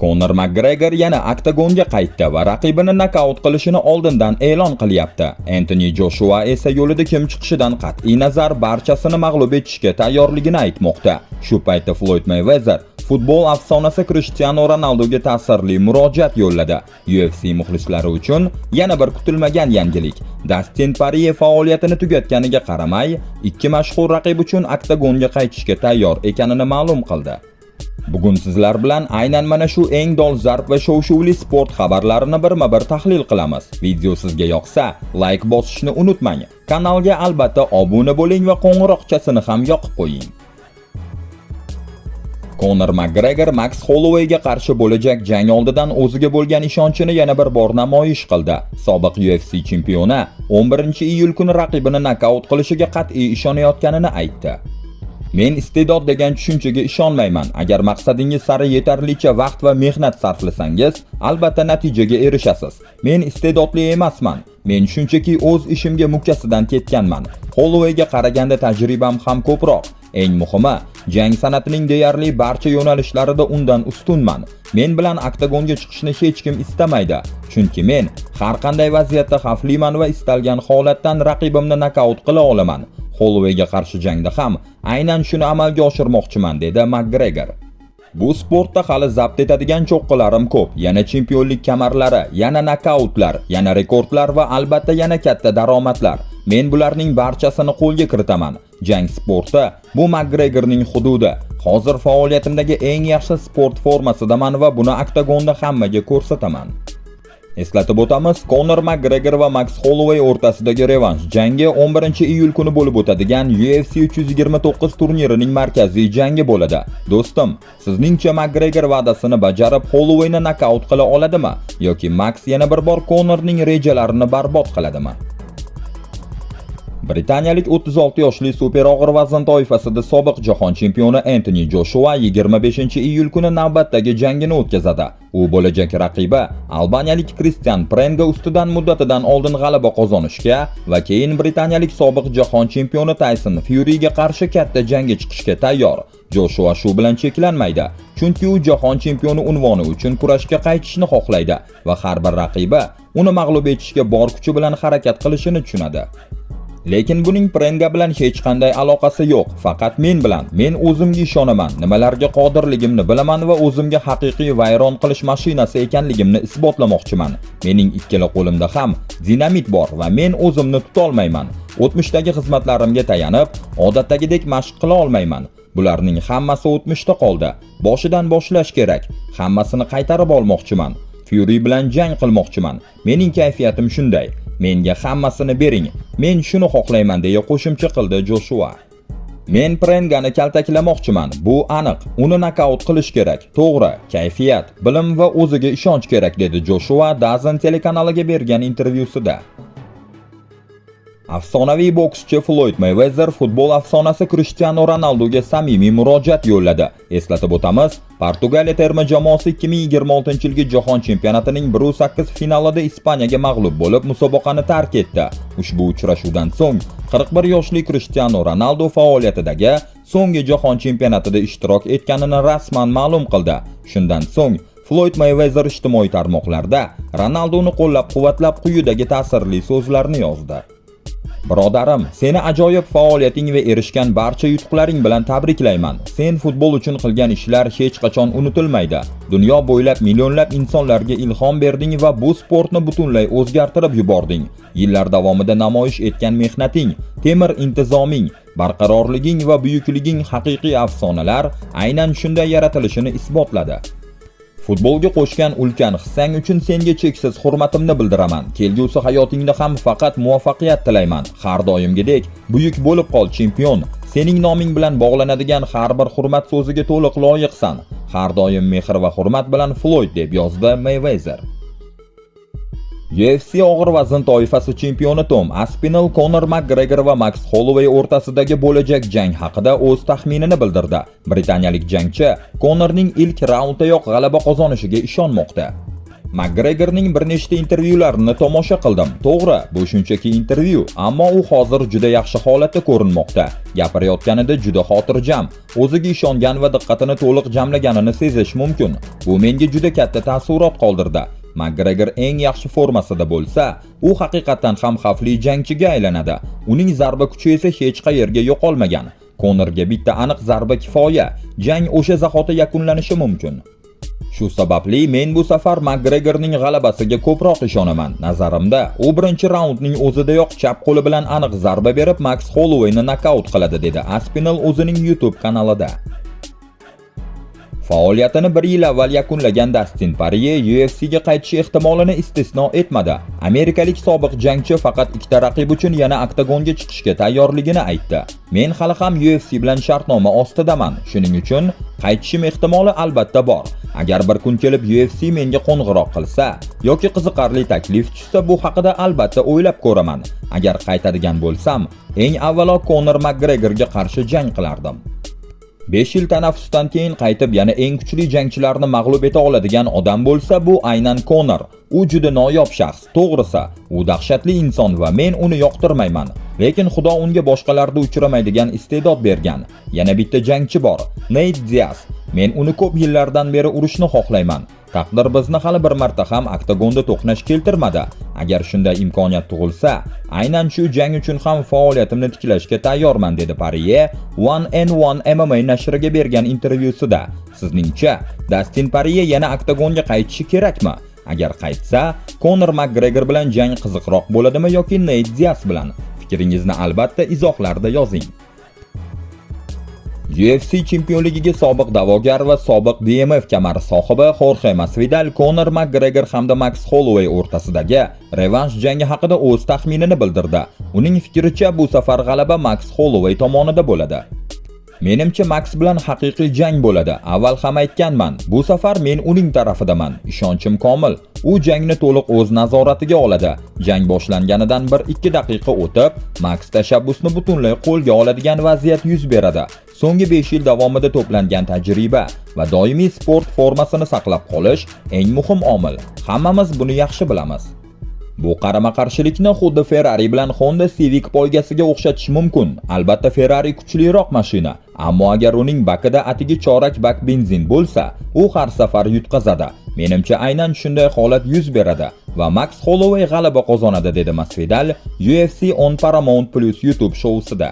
Conor McGregor yana oktagonga qaytdi va raqibini nokaut qilishini oldindan e'lon qilyapti. Anthony Joshua esa yo'lida kim chiqishidan qat'iy nazar barchasini mag'lub etishga tayyorligini aytmoqda. Shu paytda Floyd Mayweather futbol afsonasi Cristiano Ronaldoga ta'sirli murojaat yo'lladi. UFC muxlislari uchun yana bir kutilmagan yangilik. Dustin Poirier faoliyatini tugatganiga qaramay, ikki mashhur raqib uchun oktagonga qaytishga tayyor ekanini ma'lum qildi. Bugun sizlar bilan aynan mana shu eng dolzarb va shov-shuvli sport xabarlarini birma-bir tahlil qilamiz. Video sizga yoqsa, like bosishni unutmang. Kanalga albatta obuna bo'ling va qo'ng'iroqchasini ham yoqib qo'ying. Conor McGregor Max Hollowayga qarshi bo'lajak jang oldidan o'ziga bo'lgan ishonchini yana bir bor namoyish qildi. Sobiq UFC chempioni 11-iyul kuni raqibini nokaut qilishiga qat'iy ishonayotganini aytdi. Men iste'dod degan tushunchaga ishonmayman. Agar maqsadingiz sari yetarlicha vaqt va mehnat sarflasangiz, albatta natijaga erishasiz. Men iste'dodli emasman. Men shunchaki o'z ishimga mukkasidan ketganman. Hollowayga qaraganda tajribam ham ko'proq. Eng muhimi, jang san'atining deyarli barcha yo'nalishlarida undan ustunman. Men bilan oktagonga chiqishni hech kim istamaydi. Chunki men har qanday vaziyatda xavfliman va istalgan holatdan raqibimni nokaut qila olaman. Hollowayga qarshi jangda ham aynan shuni amalga oshirmoqchiman, dedi McGregor. Bu sportda hali zabt etadigan cho'qqalarim ko'p. Yana chempionlik kamarlari, yana nokautlar, yana rekordlar va albatta yana katta daromadlar. Men bularning barchasini qo'lga kiritaman. Jang sporti bu McGregorning hududi. Hozir faoliyatimdagi eng yaxshi sport formasidaman va buni oktagonda hammaga ko'rsataman. Eslatib o'tamiz, Conor McGregor va Max Holloway o'rtasidagi revansh jangi 11-iyul kuni bo'lib o'tadigan UFC 329 turnirining markaziy jangi bo'ladi. Do'stim, sizningcha McGregor va'dasini bajarib Hollowayni nokaut qila oladimi yoki Max yana bir bor Conorning rejalarini barbod qiladimi? Britaniyalik 36 yoshli super og'ir vazn toifasida sobiq jahon chempioni Anthony Joshua 25-iyul kuni navbatdagi jangini o'tkazadi. U bo'lajak raqibi albaniyalik Christian Prenga ustidan muddatidan oldin g'alaba qozonishga va keyin britaniyalik sobiq jahon chempioni Tyson Furyga qarshi katta jangga chiqishga tayyor. Joshua shu bilan cheklanmaydi, chunki u jahon chempioni unvoni uchun kurashga qaytishni xohlaydi va har bir raqibi uni mag'lub etishga bor kuchi bilan harakat qilishini tushunadi. Lekin buning Prenga bilan hech qanday aloqasi yo'q. Faqat men bilan. Men o'zimga ishonaman, nimalarga qodirligimni bilaman va o'zimga haqiqiy vayron qilish mashinasi ekanligimni isbotlamoqchiman. Mening ikkala qo'limda ham dinamit bor va men o'zimni tutolmayman. O'tmishdagi xizmatlarimga tayanib, odatdagidek mashq qila olmayman. Bularning hammasi o'tmishda qoldi. Boshidan boshlash kerak. Hammasini qaytarib olmoqchiman. Fury bilan jang qilmoqchiman. Mening kayfiyatim shunday. Menga hammasini bering. Men shuni xohlayman, deya qo'shimcha qildi Joshua. Men Prengani kaltaklamoqchiman. Bu aniq. Uni nokaut qilish kerak. To'g'ri, kayfiyat, bilim va o'ziga ishonch kerak, dedi Joshua DAZN telekanaliga bergan intervyusida. Afsonaviy bokschi Floyd Mayweather futbol afsonasi Cristiano Ronaldoga samimiy murojaat yo'lladi. Eslatib o'tamiz, Portugaliya terma jamoasi 2026-yilgi jahon chempionatining 1/8 finalida Ispaniyaga mag'lub bo'lib, musobaqani tark etdi. Ushbu uchrashuvdan so'ng 41 yoshli Cristiano Ronaldo faoliyatidagi so'nggi jahon chempionatida ishtirok etganini rasman ma'lum qildi. Shundan so'ng Floyd Mayweather ijtimoiy tarmoqlarda Ronaldoni qo'llab-quvvatlab quyidagi ta'sirli so'zlarni yozdi. Birodarim, seni ajoyib faoliyating va erishgan barcha yutuqlaring bilan tabriklayman. Sen futbol uchun qilgan ishlar hech qachon unutilmaydi. Dunyo bo'ylab millionlab insonlarga ilhom berding va bu sportni butunlay o'zgartirib yubording. Yillar davomida namoyish etgan mehnating, temir intizoming, barqarorliging va buyukliging haqiqiy afsonalar aynan shunday yaratilishini isbotladi. Futbolga qo'shgan ulkan hissang uchun senga cheksiz hurmatimni bildiraman. Kelgusi hayotingda ham faqat muvaffaqiyat tilayman. Har doimgidek buyuk bo'lib qol, chempion. Sening noming bilan bog'lanadigan har bir hurmat so'ziga to'liq loyiqsan. Har doim mehr va hurmat bilan Floyd, deb yozdi Mayweather. UFC og'ir vazn toifasi chempioni Tom Aspinall Conor McGregor va Max Holloway o'rtasidagi bo'lajak jang haqida o'z taxminini bildirdi. Britaniyalik jangchi Conorning ilk raunddayoq g'alaba qozonishiga ishonmoqda. Makgregorning bir nechta intervyularini tomosha qildim. To'g'ri, bu shunchaki intervyu, ammo u hozir juda yaxshi holatda ko'rinmoqda. Gapirayotganida juda xotirjam, o'ziga ishongan va diqqatini to'liq jamlaganini sezish mumkin. Bu menga juda katta taassurot qoldirdi. Makgregor eng yaxshi formasida bo'lsa, u haqiqatan ham xavfli jangchiga aylanadi. Uning zarba kuchi esa hech qayerga yo'qolmagan. Konorga bitta aniq zarba kifoya. Jang o'sha zahoti yakunlanishi mumkin. Shu sababli men bu safar Makgregorning g'alabasiga ko'proq ishonaman. Nazarimda, u birinchi raundning o'zidayoq chap qo'li bilan aniq zarba berib Max Hollowayni nokaut qiladi, dedi Aspinall o'zining YouTube kanalida. Faoliyatini 1 yil avval yakunlagan Dastin Porye UFC'ga qaytish ehtimolini istisno etmadi. Amerikalik sobiq jangchi faqat ikkita raqib uchun yana oktagonga chiqishga tayyorligini aytdi. Men hali ham UFC bilan shartnoma ostidaman. Shuning uchun qaytishim ehtimoli albatta bor. Agar bir kun kelib UFC menga qo'ng'iroq qilsa yoki qiziqarli taklif tushsa, bu haqida albatta o'ylab ko'raman. Agar qaytadigan bo'lsam, eng avvalo Conor Makgregorga qarshi jang qilardim. 5 yil tanaffusdan keyin qaytib yana eng kuchli jangchilarni mag'lub eta oladigan odam bo'lsa, bu aynan Conor. U juda noyob shaxs. To'g'risi, u dahshatli inson va men uni yoqtirmayman. Lekin Xudo unga boshqalarda uchramaydigan iste'dod bergan. Yana bitta jangchi bor, Nate Diaz. Men uni ko'p yillardan beri urishni xohlayman. Taqdir bizni hali bir marta ham oktagonda to'qnash keltirmadi. Agar shunday imkoniyat tug'ilsa, aynan shu jang uchun ham faoliyatimni tiklashga tayyorman, dedi Porye 1&1 MMA nashriga bergan intervyusida. Sizningcha, Dastin Porye yana oktagonga qaytishi kerakmi? Agar qaytsa, Conor Makgregor bilan jang qiziqroq bo'ladimi yoki Nate Diaz bilan? Fikringizni albatta izohlarda yozing. UFC chempionligiga sobiq da'vogar va sobiq BMF kamari sohibi Jorge Masvidal Conor Makgregor hamda Max Holloway o'rtasidagi revansh jangi haqida o'z taxminini bildirdi. Uning fikricha, bu safar g'alaba Max Holloway tomonida bo'ladi. Menimcha Max bilan haqiqiy jang bo'ladi. Avval ham aytganman, bu safar men uning tarafidaman. Ishonchim komil. U jangni to'liq o'z nazoratiga oladi. Jang boshlanganidan 1-2 daqiqa o'tib, Max tashabbusni butunlay qo'lga oladigan vaziyat yuz beradi. So'nggi 5 yil davomida to'plangan tajriba va doimiy sport formasini saqlab qolish eng muhim omil. Hammamiz buni yaxshi bilamiz. Bu qarama-qarshilikni xuddi Ferrari bilan Honda Civic poygasiga o'xshatish mumkin. Albatta Ferrari kuchliroq mashina, ammo agar uning bakida atigi chorak bak benzin bo'lsa, u har safar yutqazadi. Menimcha aynan shunday holat yuz beradi va Max Holloway g'alaba qozonadi, dedi Masvidal UFC on Paramount Plus YouTube shousida.